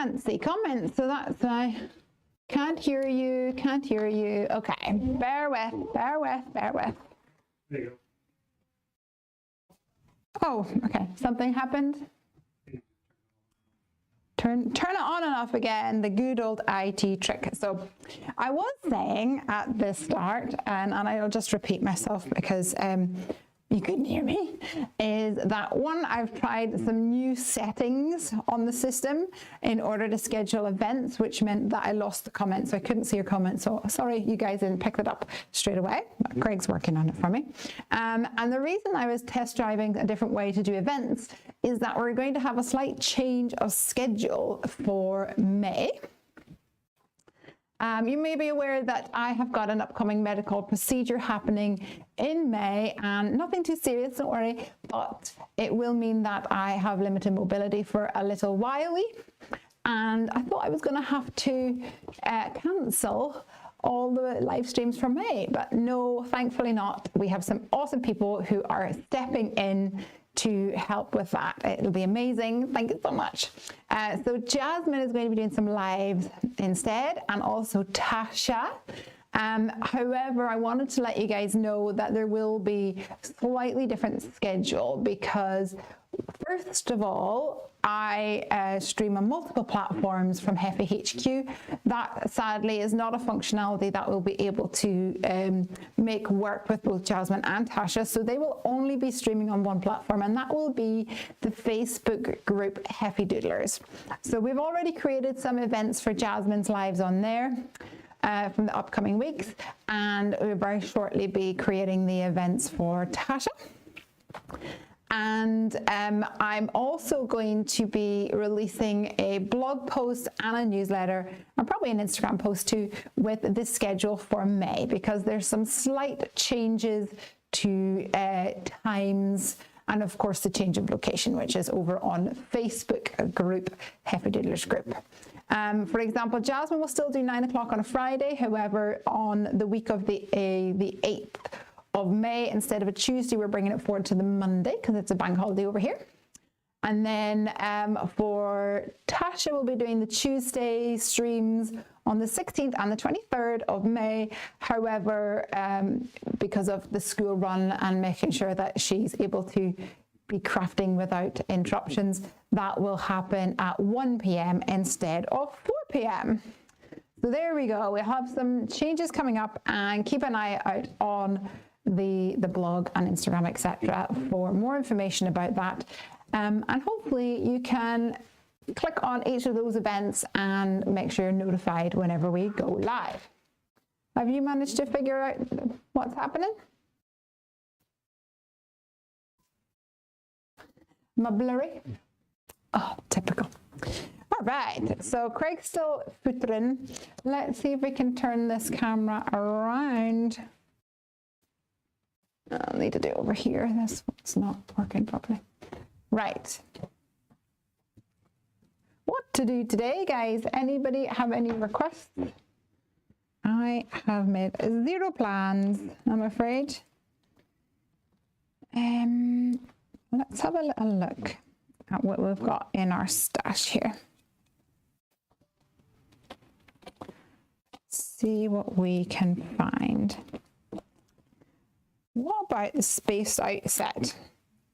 can't see comments, so that's why. Can't hear you, can't hear you. Okay, bear with, bear with, bear with. There you go. Oh, okay, something happened. Turn it on and off again, the good old IT trick. So I was saying at the start, and I'll just repeat myself because you couldn't hear me, is that one, I've tried some new settings on the system in order to schedule events, which meant that I lost the comments. So I couldn't see your comments. So sorry, you guys didn't pick that up straight away. Craig's working on it for me. And the reason I was test driving a different way to do events is that we're going to have a slight change of schedule for May. You may be aware that I have got an upcoming medical procedure happening in May, and nothing too serious, don't worry, but it will mean that I have limited mobility for a little while. And I thought I was going to have to cancel all the live streams for May, but no, thankfully not. We have some awesome people who are stepping in to help with that. It'll be amazing. Thank you so much. So Jasmine is going to be doing some lives instead, and also Tasha. However, I wanted to let you guys know that there will be slightly different schedule because first of all, I stream on multiple platforms from Heffy HQ. That sadly is not a functionality that we'll be able to make work with both Jasmine and Tasha. So they will only be streaming on one platform, and that will be the Facebook group Heffy Doodlers. So we've already created some events for Jasmine's lives on there from the upcoming weeks, and we'll very shortly be creating the events for Tasha. And I'm also going to be releasing a blog post and a newsletter, and probably an Instagram post too, with the schedule for May, because there's some slight changes to times, and of course the change of location, which is over on Facebook group, Heffy Doodlers group. For example, Jasmine will still do 9 o'clock on a Friday. However, on the week of the 8th of May, instead of a Tuesday, we're bringing it forward to the Monday because it's a bank holiday over here. And then for Tasha, we'll be doing the Tuesday streams on the 16th and the 23rd of May. However, because of the school run and making sure that she's able to be crafting without interruptions, that will happen at 1 p.m. instead of 4 p.m. So there we go. We have some changes coming up, and keep an eye out on the blog and Instagram, etc., for more information about that. And hopefully you can click on each of those events and make sure you're notified whenever we go live. Have you managed to figure out what's happening? Am I blurry? Oh, typical. All right, so Craig's still footering. Let's see if we can turn this camera around. I'll need to do it over here. This one's not working properly. Right. What to do today, guys? Anybody have any requests? I have made 0 plans, I'm afraid. Let's have a little look at what we've got in our stash here. See what we can find. What about the spaced out set?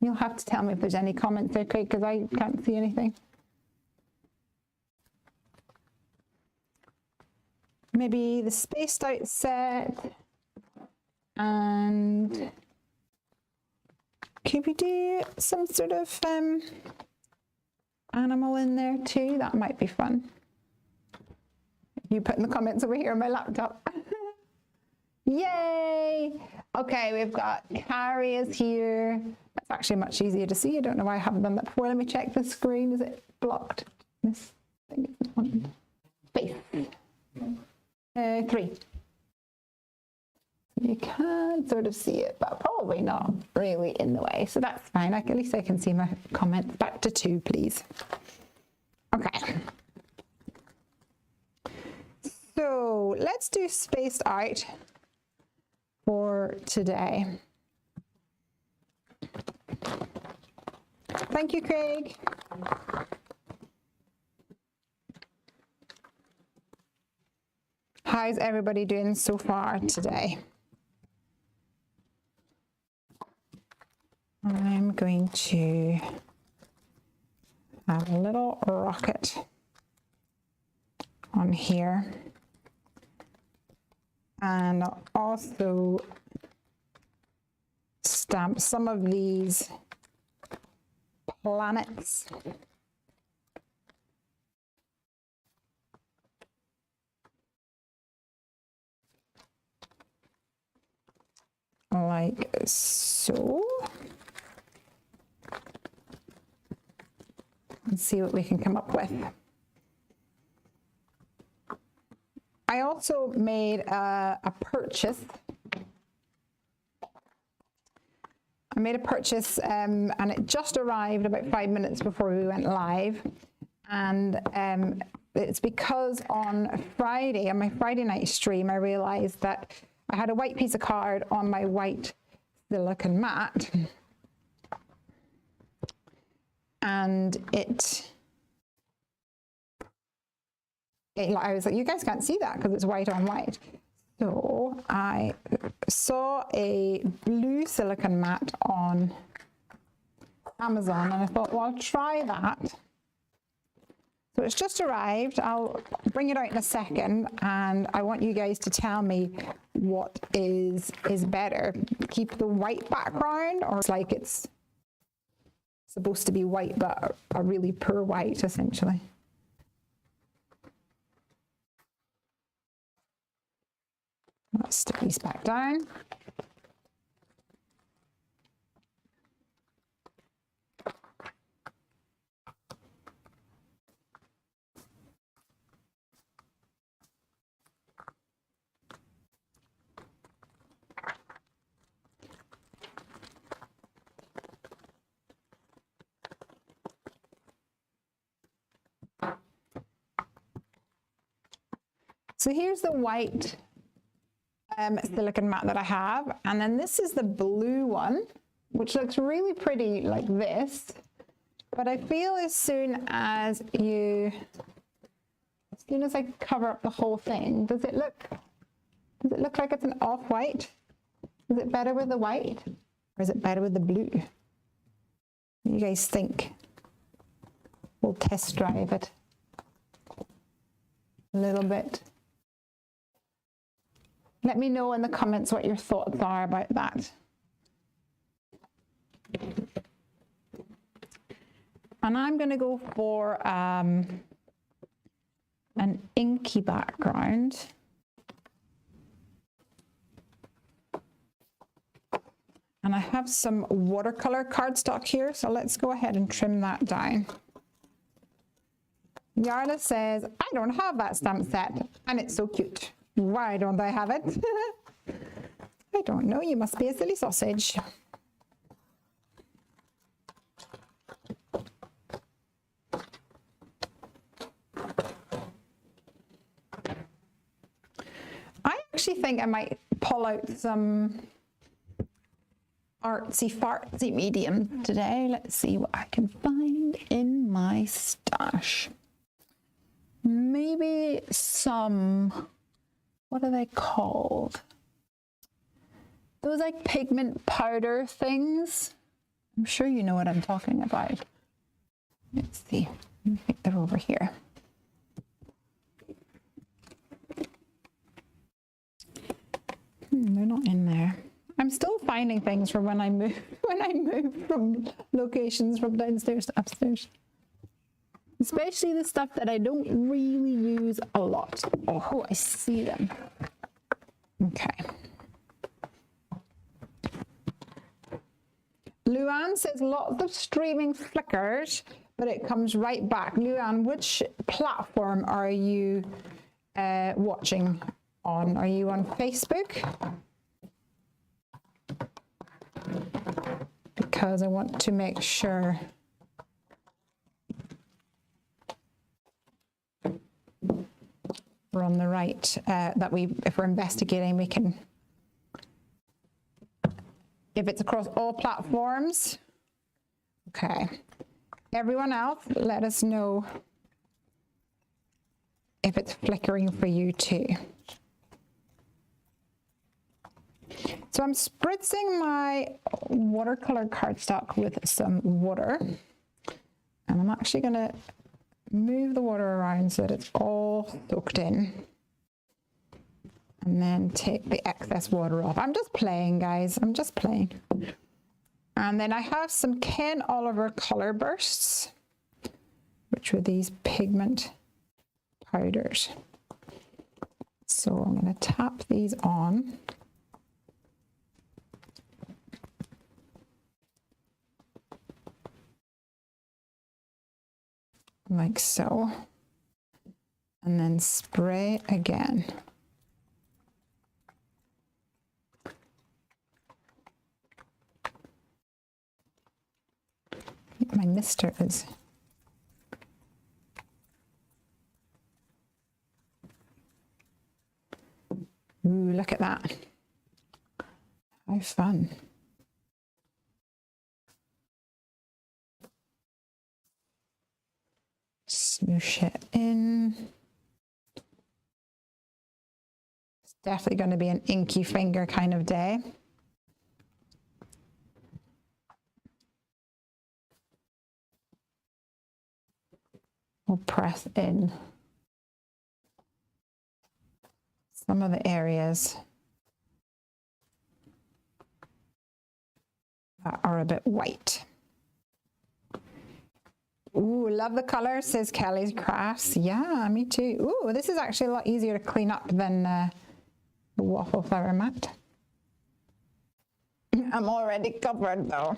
You'll have to tell me if there's any comments there, Craig, because I can't see anything. Maybe the spaced out set, and could we do some sort of animal in there too? That might be fun. You put in the comments over here on my laptop. Yay! Okay, we've got Carrie is here. That's actually much easier to see. I don't know why I haven't done that before. Let me check the screen. Is it blocked? This thing isn't on. Space. 3. You can sort of see it, but probably not really in the way. So that's fine. At least I can see my comments. Back to 2, please. Okay. So let's do spaced out for today. Thank you, Craig. How's everybody doing so far today? I'm going to have a little rocket on here, and I'll also stamp some of these planets. Like so. And see what we can come up with. I also made a purchase. I made a purchase and it just arrived about 5 minutes before we went live. And it's because on Friday, on my Friday night stream, I realized that I had a white piece of card on my white silicone mat. And I was like, you guys can't see that because it's white on white. So I saw a blue silicone mat on Amazon and I thought, well, I'll try that. So it's just arrived. I'll bring it out in a second and I want you guys to tell me what is better. Keep the white background, or it's like it's supposed to be white but a really poor white essentially. Let's stick these back down. So here's the white silicone mat that I have, and then this is the blue one, which looks really pretty like this, but I feel as soon as I cover up the whole thing, does it look like it's an off-white? Is it better with the white, or is it better with the blue? What do you guys think? We'll test drive it a little bit. Let me know in the comments what your thoughts are about that. And I'm going to go for an inky background. And I have some watercolor cardstock here, so let's go ahead and trim that down. Yarla says, I don't have that stamp set, and it's so cute. Why don't I have it? I don't know, you must be a silly sausage. I actually think I might pull out some artsy fartsy medium today. Let's see what I can find in my stash. Maybe some, what are they called? Those like pigment powder things. I'm sure you know what I'm talking about. Let's see, I think they're over here. They're not in there. I'm still finding things from when I move from locations from downstairs to upstairs. Especially the stuff that I don't really use a lot. Oh, I see them. Okay. Luann says lots of streaming flickers, but it comes right back. Luann, which platform are you watching on? Are you on Facebook? Because I want to make sure we're on the right, that if we're investigating, we can, if it's across all platforms. Okay. Everyone else, let us know if it's flickering for you too. So I'm spritzing my watercolor cardstock with some water, and I'm actually going to move the water around so that it's all soaked in, and then take the excess water off. I'm just playing, guys. I'm just playing. And then I have some Ken Oliver color bursts, which were these pigment powders. So I'm going to tap these on. Like so. And then spray again. My mister is. Ooh, look at that. How fun. Smoosh it in. It's definitely going to be an inky finger kind of day. We'll press in some of the areas that are a bit white. Ooh, love the color, says Kelly's Crafts. Yeah, me too. Ooh, this is actually a lot easier to clean up than the waffle flower mat. I'm already covered though.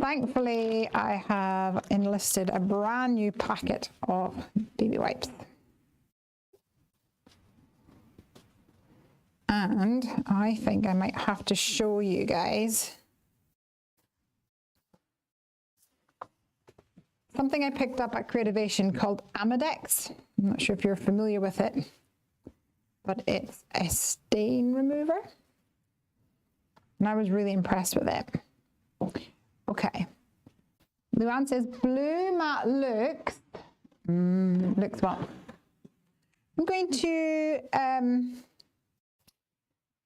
Thankfully, I have enlisted a brand new packet of baby wipes. And I think I might have to show you guys something I picked up at Creativation called Amadex. I'm not sure if you're familiar with it, but it's a stain remover. And I was really impressed with it. Okay. Luann says, blue matte looks, looks what? I'm going to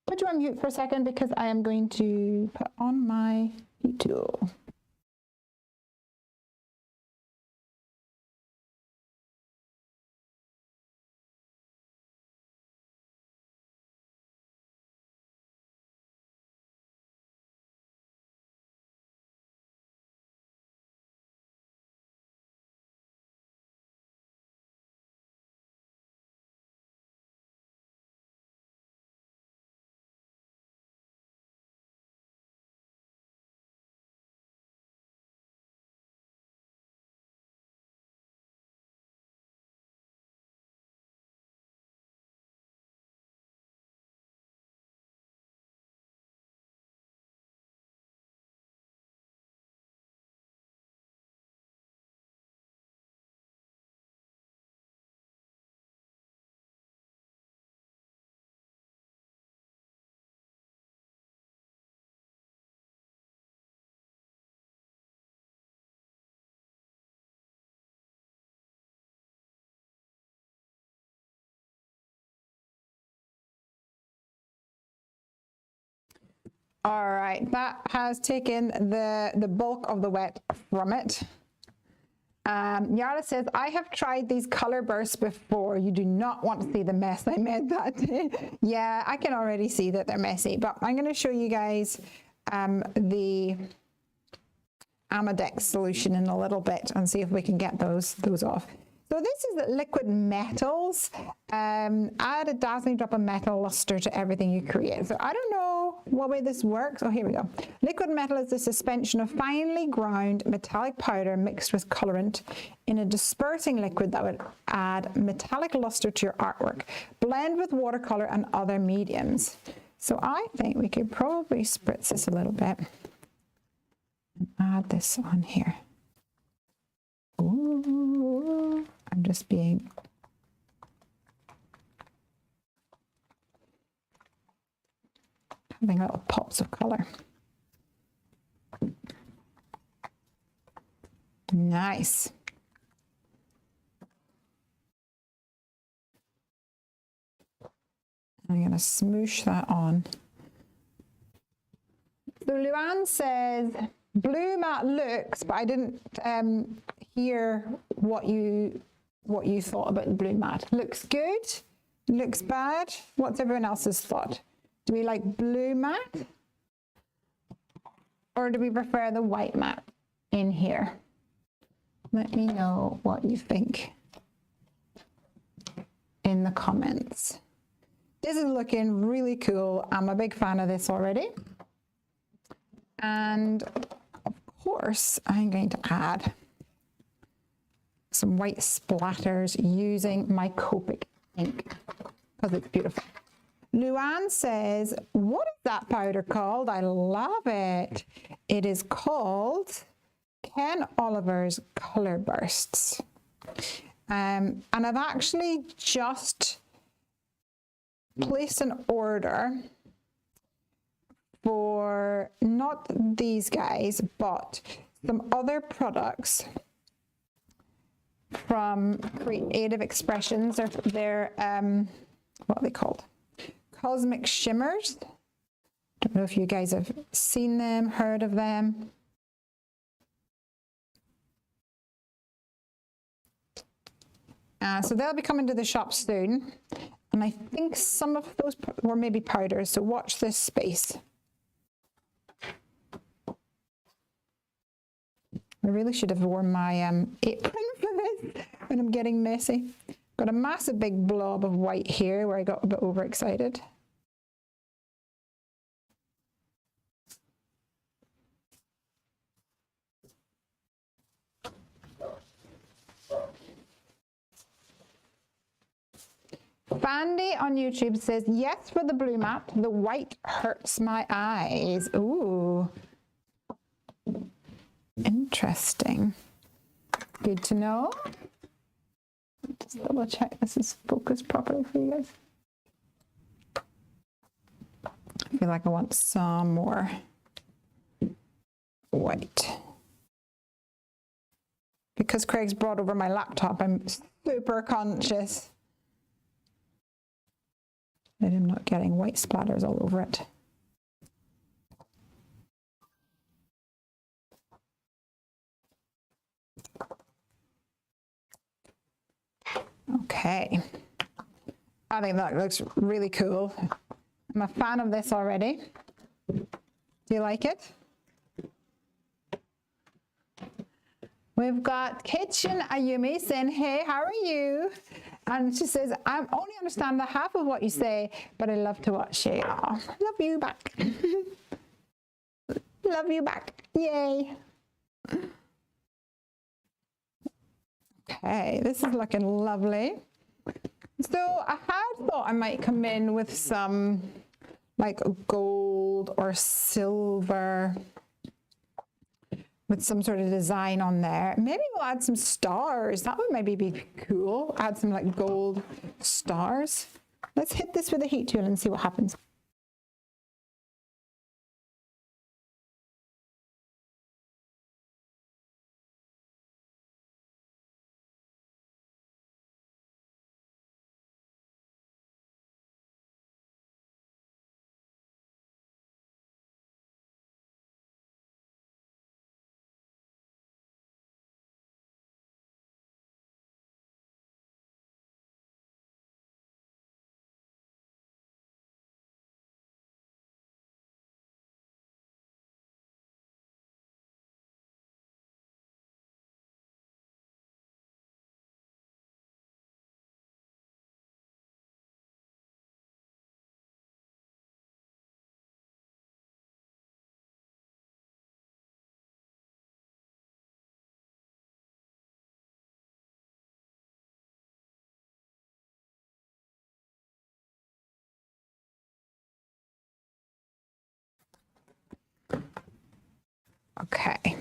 put you on mute for a second because I am going to put on my heat tool. All right, that has taken the bulk of the wet from it. Yara says, I have tried these color bursts before. You do not want to see the mess I made that day. Yeah, I can already see that they're messy, but I'm going to show you guys the Amadex solution in a little bit and see if we can get those off. So this is liquid metals. Add a dazzling drop of metal luster to everything you create. So I don't know what way this works. Oh, here we go. Liquid metal is a suspension of finely ground metallic powder mixed with colorant in a dispersing liquid that would add metallic luster to your artwork. Blend with watercolor and other mediums. So I think we could probably spritz this a little bit and add this on here. Ooh, I'm just being having little pops of color. Nice. I'm going to smoosh that on So Luann says, blue matte looks, but I didn't hear what you thought about the blue matte. Looks good, looks bad. What's everyone else's thought? Do we like blue matte? Or do we prefer the white matte in here? Let me know what you think in the comments. This is looking really cool. I'm a big fan of this already. And of course, I'm going to add some white splatters using my Copic ink because it's beautiful. Luann says, what is that powder called? I love it. It is called Ken Oliver's Color Bursts. And I've actually just placed an order for not these guys, but some other products from Creative Expressions. They're what are they called? Cosmic Shimmers. Don't know if you guys have seen them, heard of them. So they'll be coming to the shop soon. And I think some of those were maybe powders, so watch this space. I really should have worn my apron for this when I'm getting messy. Got a massive big blob of white here where I got a bit overexcited. Fandy on YouTube says, yes for the blue matte, the white hurts my eyes. Ooh, interesting. Good to know. Just double check this is focused properly for you guys. I feel like I want some more white. Because Craig's brought over my laptop, I'm super conscious that I'm not getting white splatters all over it. Okay, I think that looks really cool. I'm a fan of this already. Do you like it? We've got Kitchen Ayumi saying, hey, how are you? And she says, I only understand the half of what you say, but I love to watch you. Oh, love you back. Love you back. Yay. Okay, this is looking lovely. So I had thought I might come in with some like gold or silver with some sort of design on there. Maybe we'll add some stars. That would maybe be cool. Add some like gold stars. Let's hit this with a heat tool and see what happens. Okay.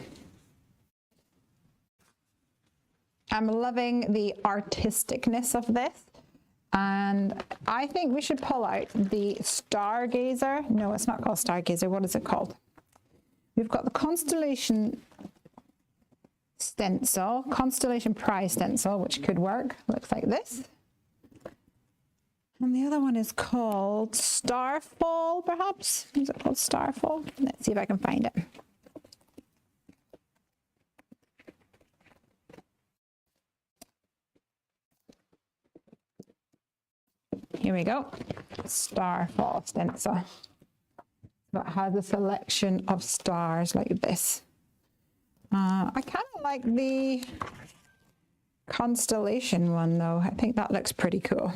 I'm loving the artisticness of this. And I think we should pull out the Stargazer. No, it's not called Stargazer. What is it called? We've got the Constellation stencil, Constellation Prize stencil, which could work. Looks like this. And the other one is called Starfall, perhaps? Is it called Starfall? Let's see if I can find it. Here we go. Starfall stencil. That has a selection of stars like this. I kind of like the constellation one though. I think that looks pretty cool.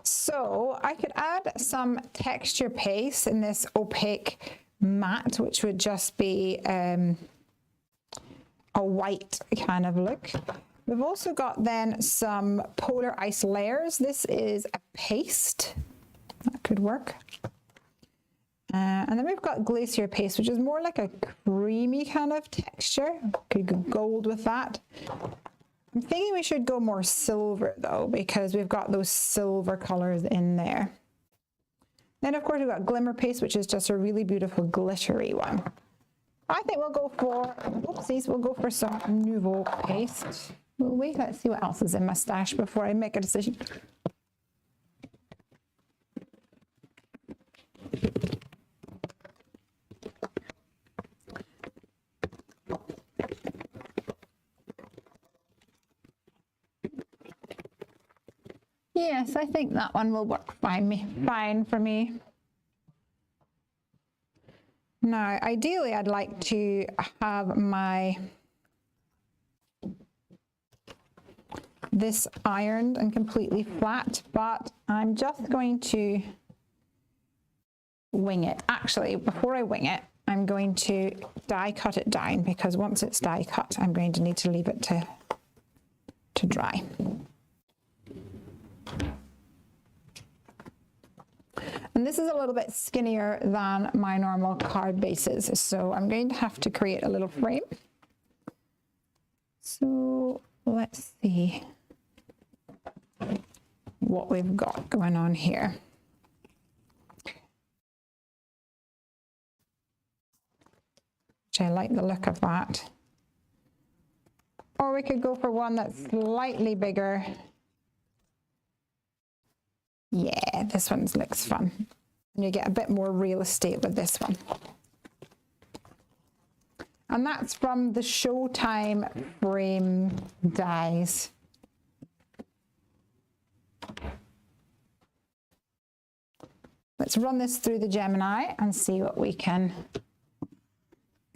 So I could add some texture paste in this opaque matte, which would just be a white kind of look. We've also got then some polar ice layers. This is a paste. That could work. And then we've got glacier paste, which is more like a creamy kind of texture. Could go gold with that. I'm thinking we should go more silver though, because we've got those silver colors in there. Then of course we've got glimmer paste, which is just a really beautiful glittery one. I think we'll go for, oopsies, we'll go for some Nuvo paste. We'll wait, let's see what else is in my stash before I make a decision. Yes, I think that one will work fine for me. Now, ideally, I'd like to have this ironed and completely flat, but I'm just going to wing it. Actually, before I wing it, I'm going to die cut it down, because once it's die cut, I'm going to need to leave it to dry. And this is a little bit skinnier than my normal card bases, so I'm going to have to create a little frame. So let's see what we've got going on here. Which I like the look of that. Or we could go for one that's slightly bigger. Yeah, this one looks fun. And you get a bit more real estate with this one. And that's from the Showtime frame dies. Let's run this through the Gemini and see what we can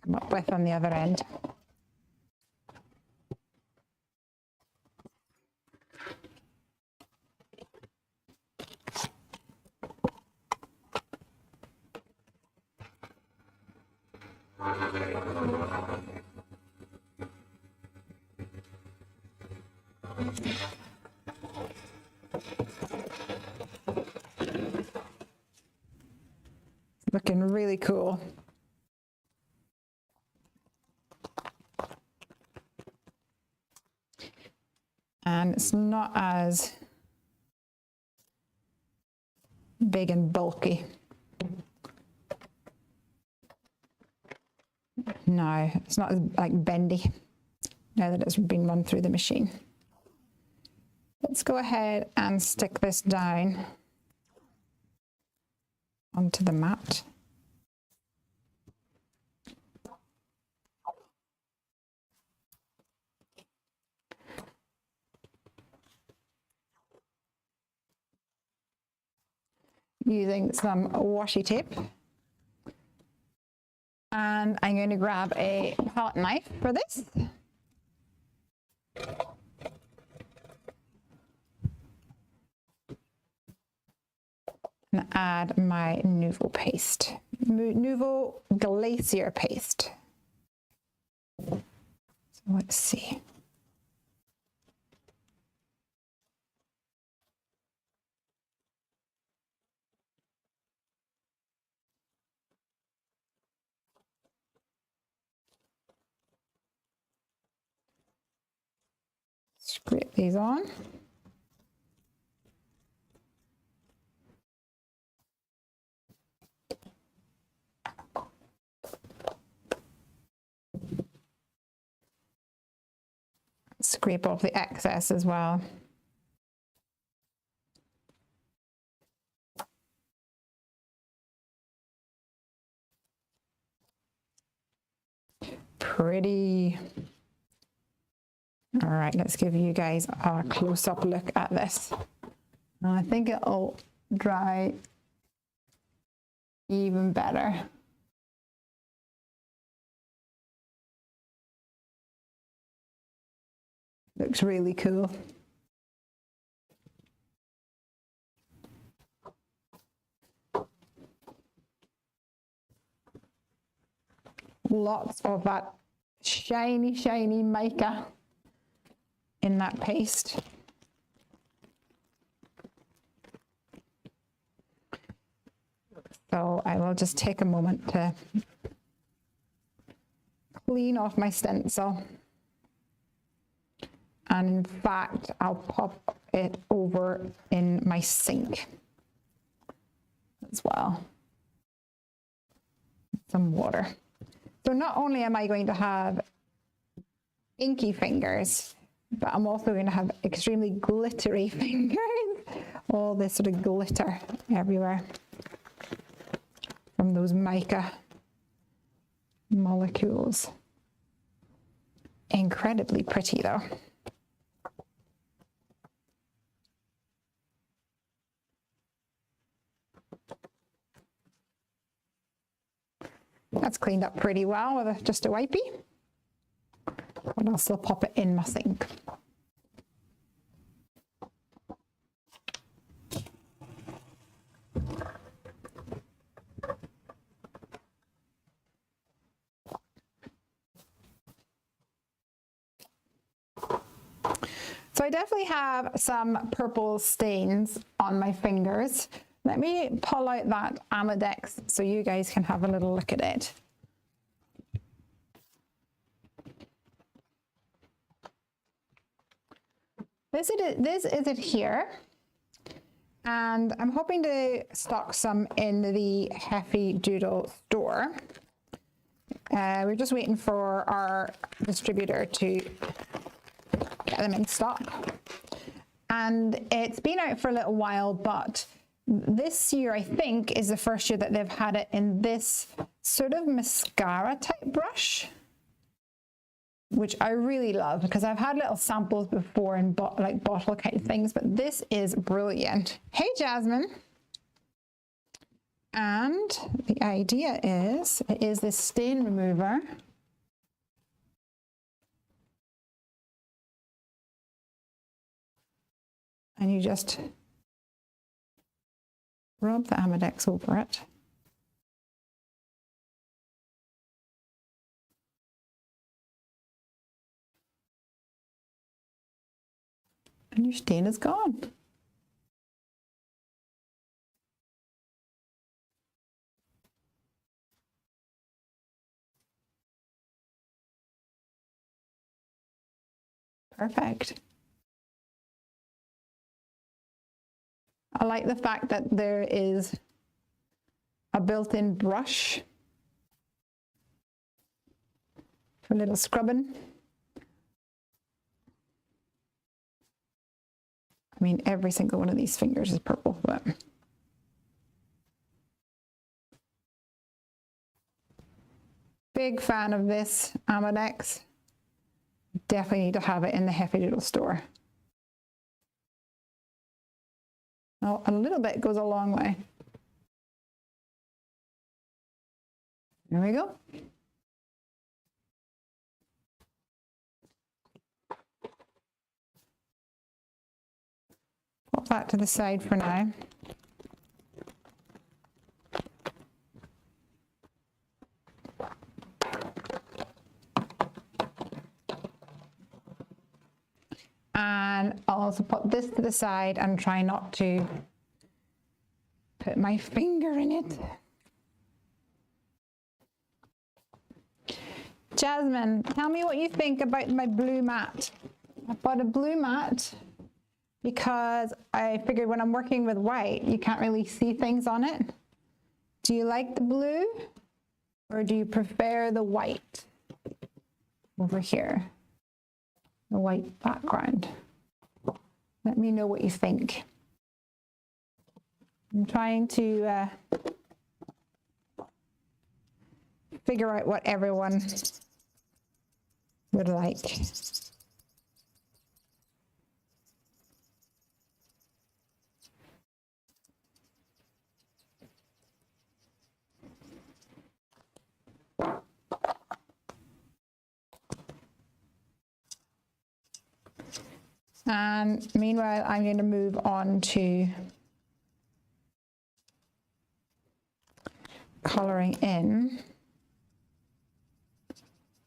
come up with on the other end. Looking really cool. And it's not as big and bulky. No, it's not as like bendy now that it's been run through the machine. Let's go ahead and stick this down onto the mat. Using some washi tape. And I'm going to grab a palette knife for this. And add my Nuvo paste. Nuvo glacier paste. So let's see. Scrape these on. scrape off the excess as well. Pretty. All right, let's give you guys a close-up look at this. I think it'll dry even better. Looks really cool. Lots of that shiny, shiny mica in that paste. So I will just take a moment to clean off my stencil. And in fact, I'll pop it over in my sink as well. Some water. So not only am I going to have inky fingers, but I'm also going to have extremely glittery fingers. All this sort of glitter everywhere from those mica molecules. Incredibly pretty though. That's cleaned up pretty well with just a wipey, but I'll still pop it in my sink. So I definitely have some purple stains on my fingers. Let me pull out that Amadex so you guys can have a little look at it. This is it here. And I'm hoping to stock some in the Heffy Doodle store. We're just waiting for our distributor to get them in stock. And it's been out for a little while, but this year, I think, is the first year that they've had it in this sort of mascara type brush, which I really love because I've had little samples before in like bottle kind of things, but this is brilliant. Hey, Jasmine. And the idea is, it is this stain remover. And you just rub the Amadex over it. And your stain is gone. Perfect. I like the fact that there is a built-in brush for a little scrubbing. I mean, every single one of these fingers is purple, but big fan of this Amadex. Definitely need to have it in the Heffy Doodle store. Oh, a little bit goes a long way. There we go. Pop that to the side for now. And I'll also put this to the side and try not to put my finger in it. Jasmine, tell me what you think about my blue mat. I bought a blue mat because I figured when I'm working with white, you can't really see things on it. Do you like the blue or do you prefer the white over here? the white background. Let me know what you think. I'm trying to figure out what everyone would like. And meanwhile, I'm going to move on to colouring in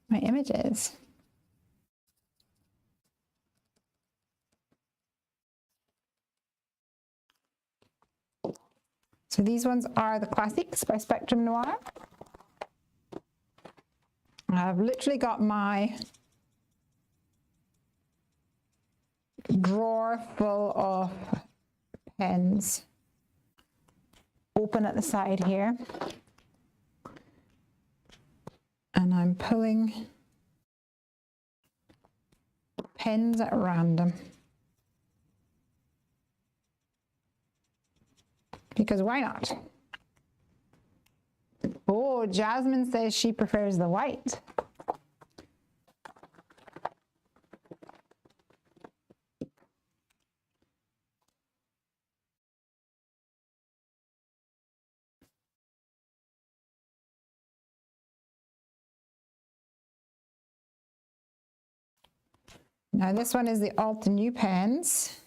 my images. So these ones are the Classics by Spectrum Noir. I've literally got my drawer full of pens open at the side here, and I'm pulling pens at random because why not? Oh, Jasmine says she prefers the white. Now this one is the Alta New pens.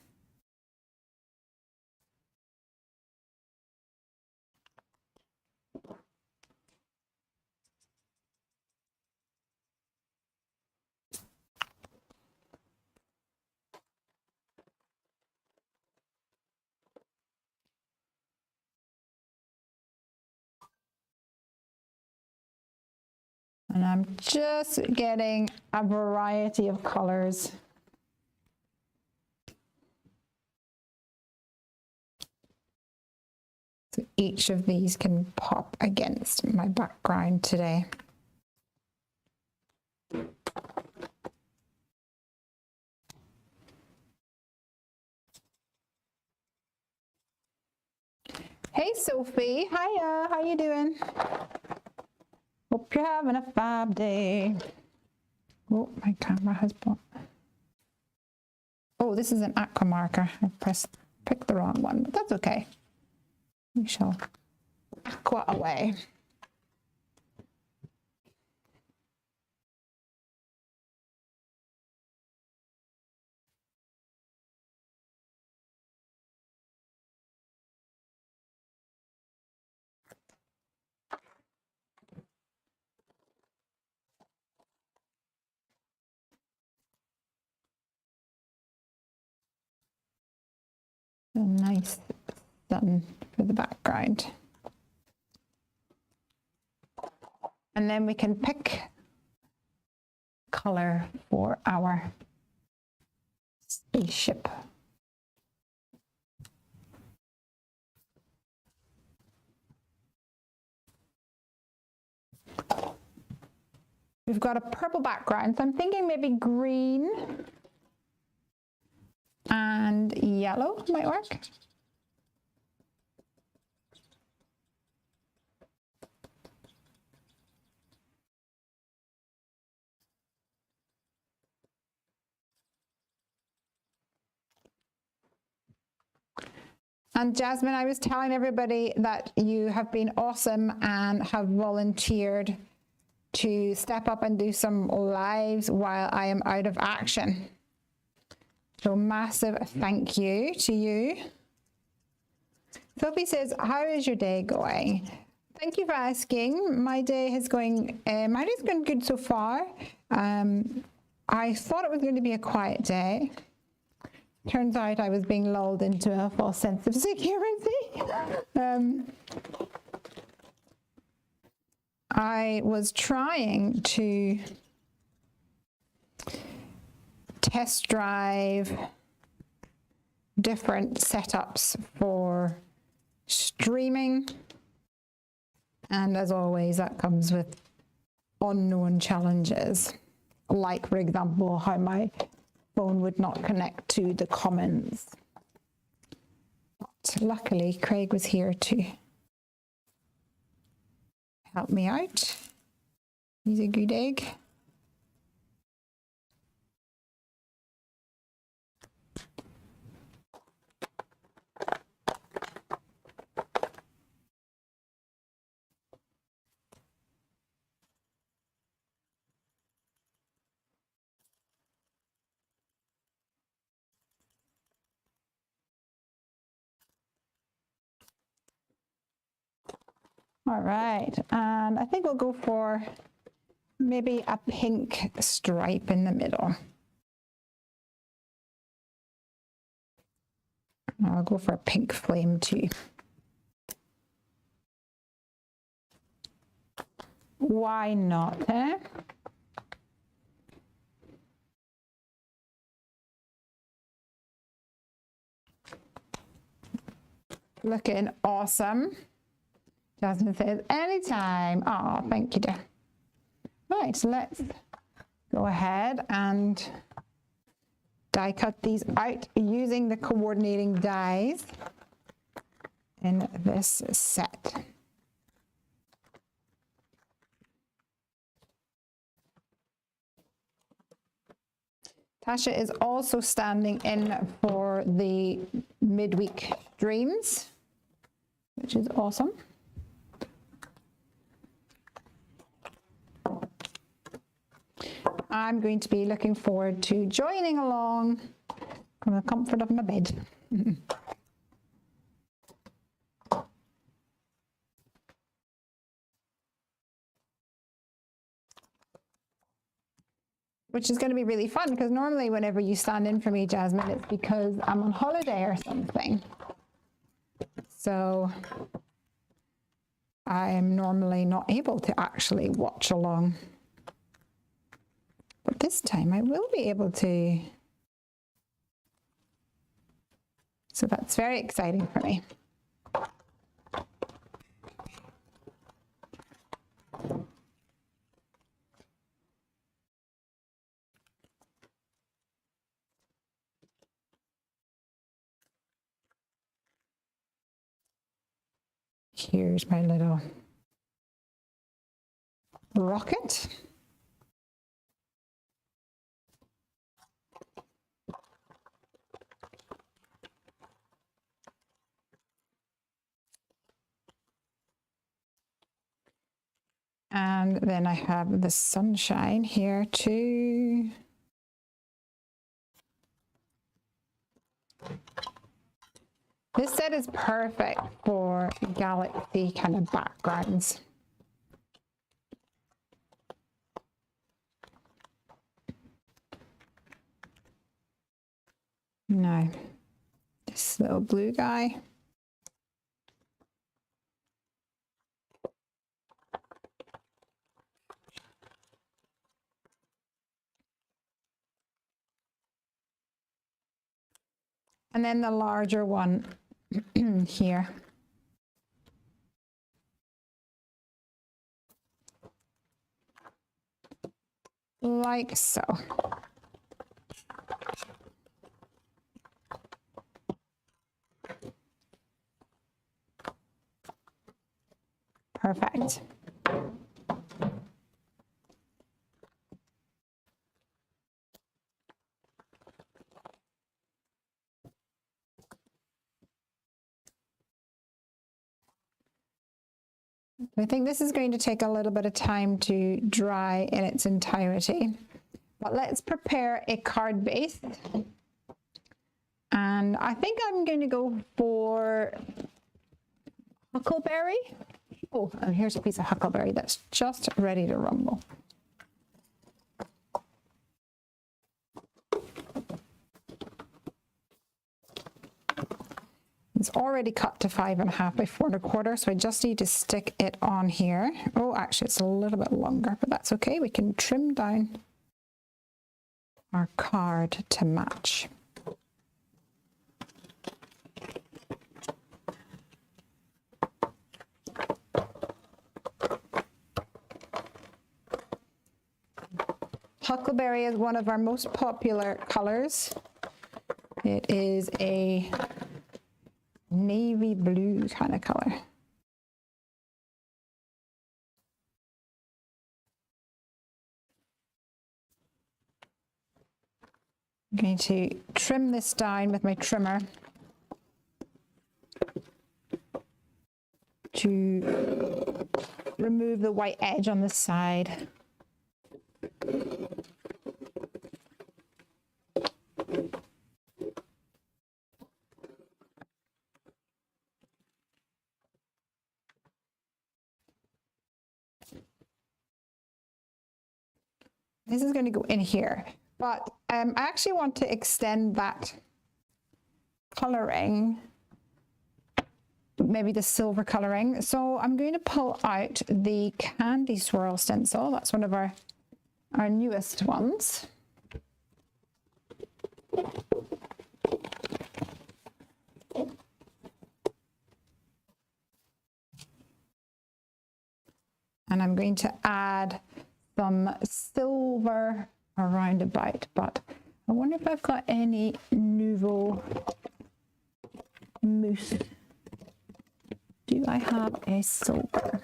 And I'm just getting a variety of colors. So each of these can pop against my background today. Hey Sophie, hiya, how you doing? Hope you're having a fab day. Oh, my camera has blocked. Oh, this is an aqua marker. I picked the wrong one, but that's okay. We shall aqua away. A nice sun for the background. And then we can pick color for our spaceship. We've got a purple background, so I'm thinking maybe green and yellow might work. And Jasmine, I was telling everybody that you have been awesome and have volunteered to step up and do some lives while I am out of action. So massive thank you to you. Sophie says, how is your day going? Thank you for asking. My day is going good so far. I thought it was going to be a quiet day. Turns out I was being lulled into a false sense of security. I was trying to test drive different setups for streaming, and as always that comes with unknown challenges, like for example how my phone would not connect to the Commons. But luckily, Craig was here to help me out. He's a good egg. All right, and I think we'll go for maybe a pink stripe in the middle. I'll go for a pink flame too. Why not, eh? Looking awesome. Jasmine says, anytime. Oh, thank you, dear. Right, so let's go ahead and die cut these out using the coordinating dies in this set. Tasha is also standing in for the midweek dreams, which is awesome. I'm going to be looking forward to joining along from the comfort of my bed. Which is going to be really fun, because normally whenever you stand in for me, Jasmine, it's because I'm on holiday or something. So I am normally not able to actually watch along. But this time I will be able to. So that's very exciting for me. Here's my little rocket. And then I have the sunshine here too. This set is perfect for galaxy kind of backgrounds. Now, this little blue guy. And then the larger one here. Like so. Perfect. I think this is going to take a little bit of time to dry in its entirety, but let's prepare a card base. And I think I'm going to go for huckleberry. Oh, and here's a piece of huckleberry that's just ready to rumble. It's already cut to 5.5 by 4.25, so I just need to stick it on here. Oh, actually it's a little bit longer, but that's okay. We can trim down our card to match. Huckleberry is one of our most popular colors. It is a navy blue kind of color. I'm going to trim this down with my trimmer to remove the white edge on the side. This is going to go in here, but I actually want to extend that coloring, maybe the silver coloring. So I'm going to pull out the candy swirl stencil. That's one of our newest ones. And I'm going to add some silver around about, but I wonder if I've got any Nuvo mousse. Do I have a silver?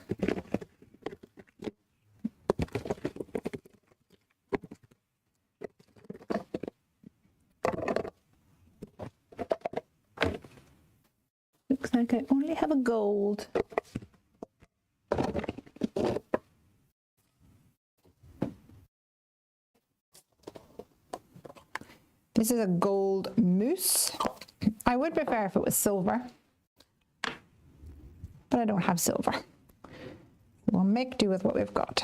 Looks like I only have a gold. This is a gold mousse. I would prefer if it was silver, but I don't have silver. We'll make do with what we've got.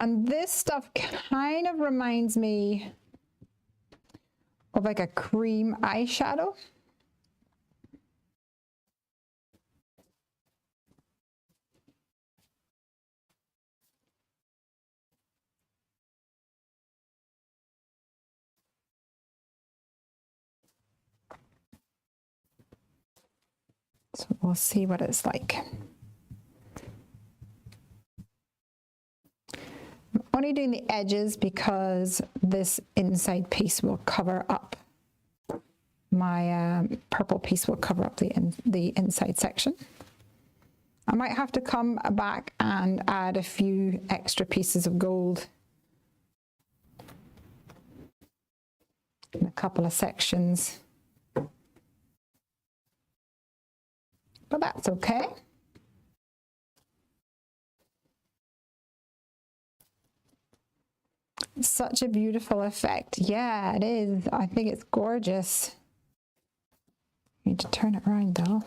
And this stuff kind of reminds me of like a cream eyeshadow. So we'll see what it's like. I'm only doing the edges because this inside piece will cover up my purple piece will cover up the inside section. I might have to come back and add a few extra pieces of gold in a couple of sections. But that's okay. Such a beautiful effect. Yeah, it is. I think it's gorgeous. I need to turn it around though.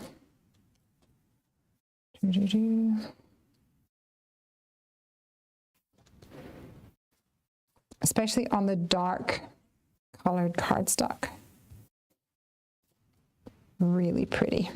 Especially on the dark colored cardstock. Really pretty.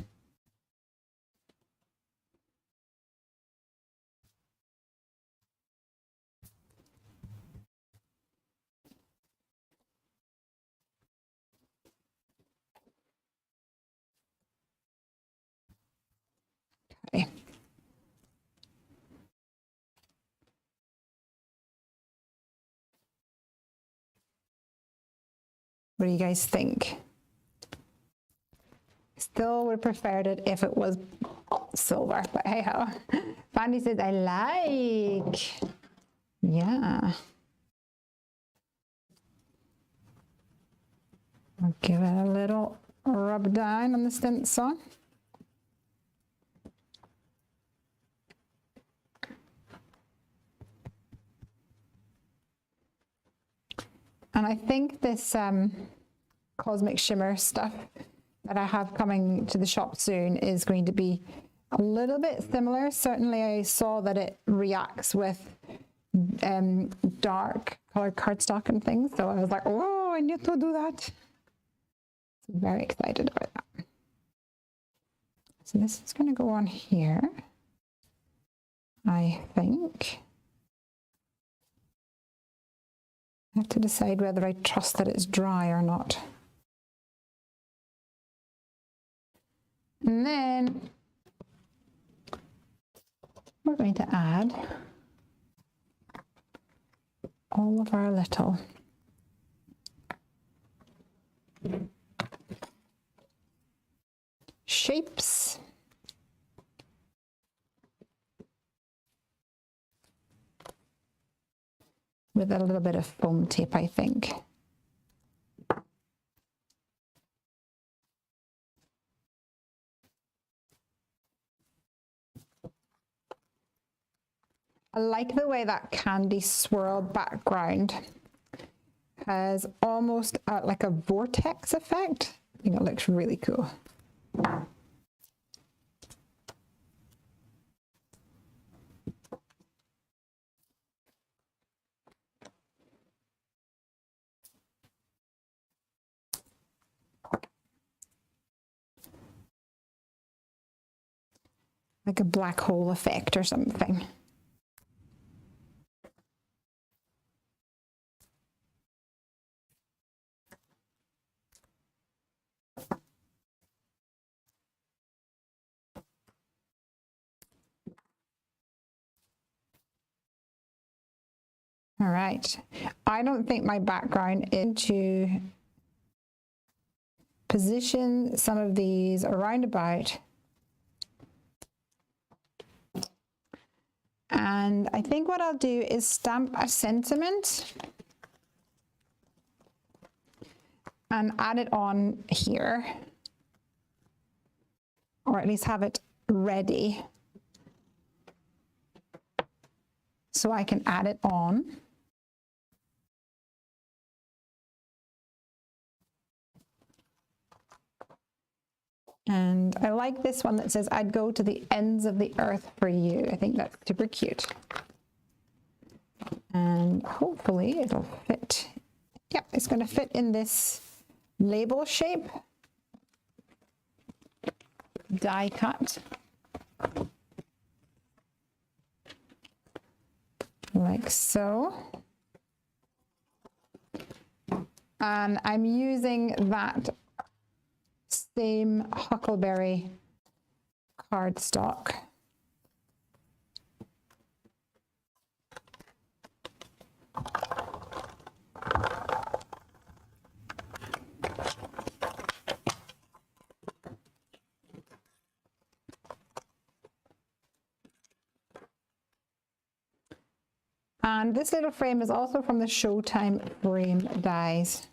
Okay. What do you guys think? Still would have preferred it if it was silver, but hey ho. Fanny says, I like. Yeah. I'll give it a little rub down on the stencil. And I think this cosmic shimmer stuff that I have coming to the shop soon is going to be a little bit similar. Certainly I saw that it reacts with dark colored cardstock and things. So I was like, oh, I need to do that. So I'm very excited about that. So this is going to go on here, I think. I have to decide whether I trust that it's dry or not. And then we're going to add all of our little shapes. With a little bit of foam tape, I think. I like the way that candy swirl background has almost like a vortex effect. I think it looks really cool. Like a black hole effect or something. All right, I don't think my background is to position some of these around about. And I think what I'll do is stamp a sentiment and add it on here, or at least have it ready so I can add it on. And I like this one that says, I'd go to the ends of the earth for you. I think that's super cute. And hopefully it'll fit. Yep, it's going to fit in this label shape. Die cut. Like so. And I'm using that same Huckleberry cardstock. And this little frame is also from the Showtime frame dies.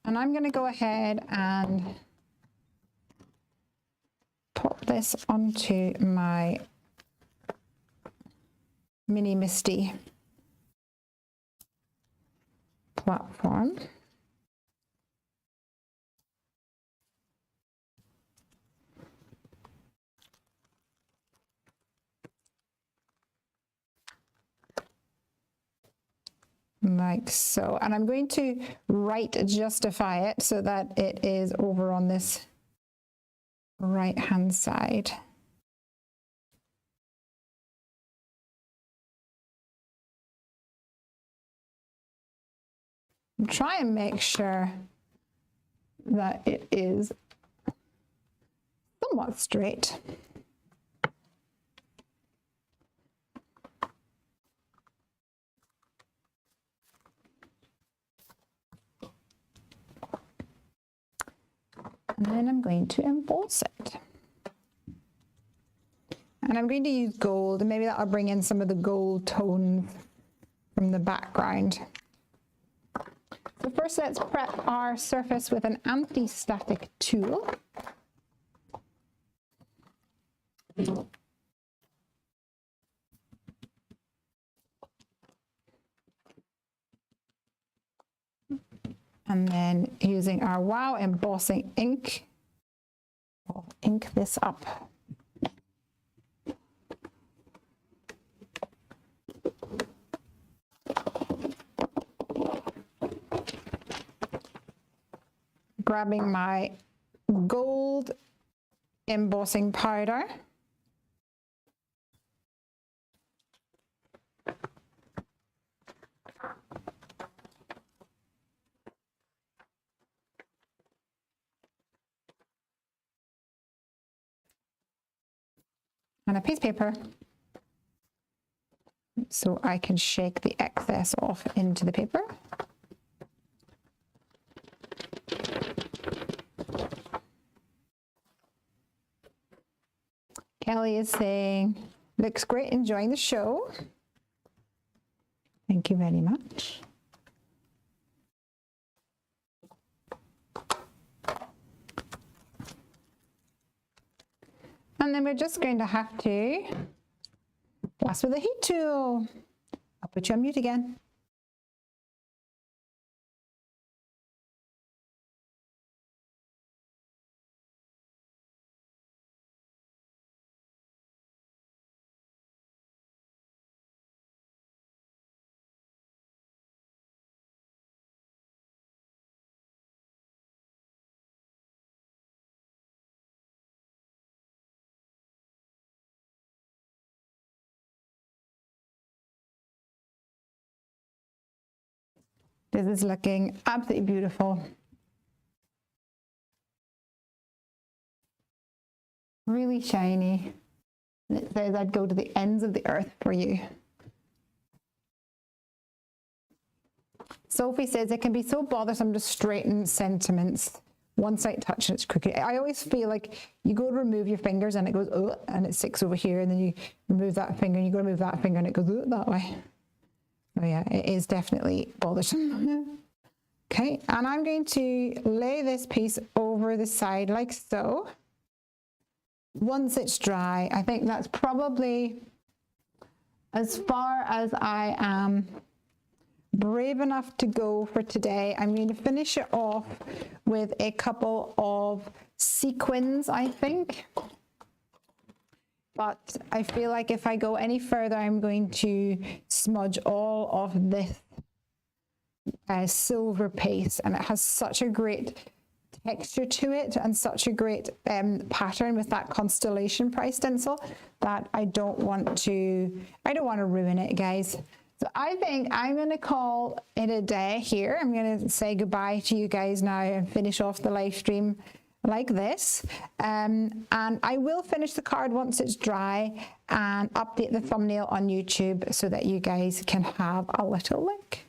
And I'm going to go ahead and pop this onto my Mini Misty platform. Like so, and I'm going to right justify it so that it is over on this right hand side. Try and make sure that it is somewhat straight. And then I'm going to emboss it. And I'm going to use gold, and maybe that'll bring in some of the gold tones from the background. So first let's prep our surface with an anti-static tool. And then using our Wow embossing ink, we'll ink this up. Grabbing my gold embossing powder. and a piece of paper so I can shake the excess off into the paper. Kelly is saying, looks great, enjoying the show. Thank you very much. And then we're just going to have to blast with a heat tool. I'll put you on mute again. This is looking absolutely beautiful. Really shiny. And it says I'd go to the ends of the earth for you. Sophie says it can be so bothersome to straighten sentiments. One side touch and it's crooked. I always feel like you go to remove your fingers and it goes, oh, and it sticks over here, and then you remove that finger and you go to move that finger and it goes, oh, that way. Oh yeah, it is definitely bothersome. Okay, and I'm going to lay this piece over the side like so. Once it's dry, I think that's probably as far as I am brave enough to go for today. I'm going to finish it off with a couple of sequins, I think. But I feel like if I go any further, I'm going to smudge all of this silver paste, and it has such a great texture to it and such a great pattern with that constellation price stencil that I don't want to ruin it, guys. So I think I'm going to call it a day here. I'm going to say goodbye to you guys now and finish off the live stream like this, and I will finish the card once it's dry and update the thumbnail on YouTube so that you guys can have a little look.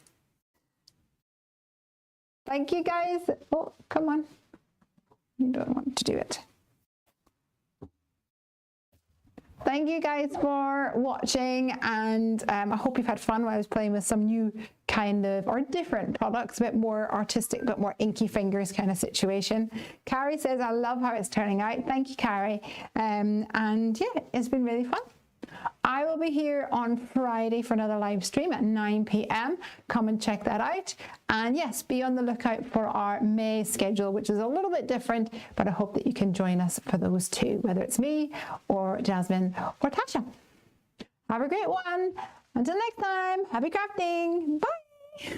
Thank you guys. Oh, come on, you don't want to do it. Thank you guys for watching, and I hope you've had fun while I was playing with some new kind of, or different products, a bit more artistic, but more inky fingers kind of situation. Carrie says, I love how it's turning out. Thank you, Carrie. And yeah, it's been really fun. I will be here on Friday for another live stream at 9 p.m. Come and check that out. And yes, be on the lookout for our May schedule, which is a little bit different, but I hope that you can join us for those two, whether it's me or Jasmine or Tasha. Have a great one. Until next time, happy crafting. Bye.